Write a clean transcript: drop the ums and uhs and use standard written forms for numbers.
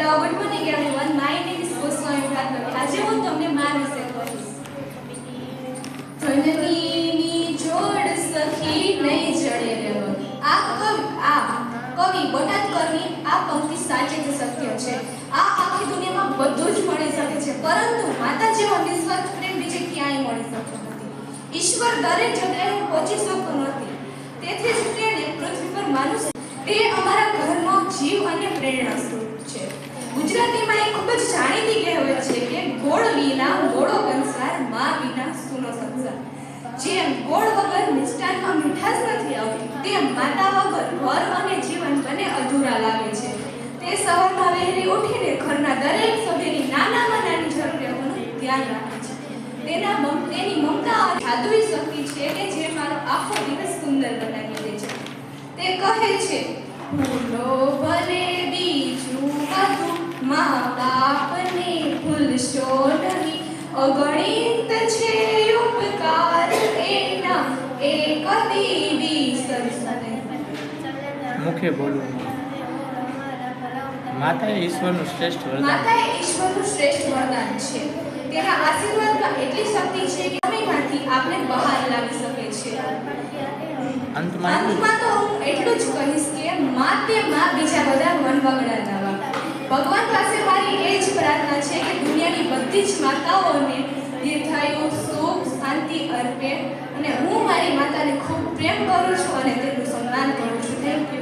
Good morning everyone. My name is Goswami Bhargavi. આજે હું તમને મારા વિશે કહીશ. ધનની જોડ સખી નહીં જડે રેવો. કવિ બોટાદકરની આ પંક્તિ સાચે જ સત્ય છે. આ આખી દુનિયામાં બધું જ મળી શકે છે, પરંતુ માતા જેવો નિસ્વાર્થ પ્રેમ બીજે ક્યાંય મળી શકતો નથી. ઈશ્વર દરેક જગ્યાએ પહોંચી શકતો નથી. તેથી જ તેને પૃથ્વી પર મનુષ્ય તે અમારા ઘરનો જીવ અને પ્રેરણા સ્ત્રોત છે. ગુજરાતીમાં એક ખૂબ જ જાણીતી કહેવત છે કે ગોળ વિના ગોળો કંસાર, માં વિના સૂનો સંસાર. જેમ ગોળ વગર મિષ્ટાનમાં મીઠાશ નથી આવતી, તેમ માતા વગર ઘર અને જીવન બંને અધૂરા લાગે છે. તે સવારમાં વહેલી ઉઠીને ઘરના દરેક સભ્યની નાનામાં નાની જરૂરિયાતોનું ધ્યાન રાખે છે. તેની મમતા જાદુઈ શક્તિ છે કે જે મારો આખો દિવસ સુંદર બનાવી દે છે. તે કહે છે, ભૂલો ભલે બીજું બધું, મા બાપને ભૂલશો નહીં. અગણિત છે ઉપકાર એના, એ કદી વિસરશો નહીં. મુખે બોલવું. માતા એ ઈશ્વરનું શ્રેષ્ઠ વરદાન. માતા એ ઈશ્વરનું શ્રેષ્ઠ વરદાન છે. તેના આશીર્વાદમાં એટલી શક્તિ છે કે સમયમાંથી આપણે બહાર લાવી શકે છે. અંતમાં તો હું એટલું જ કહીશ કે માં તે માં, બીજા બધા વનવગડા નવા. ભગવાન પાસે મારી એ જ પ્રાર્થના છે કે દુનિયાની બધી જ માતાઓને દીર્ઘાયુ, સુખ, શાંતિ અર્પે. અને હું મારી માતાને ખૂબ પ્રેમ કરું છું અને તેનું સન્માન કરું છું. Thank you.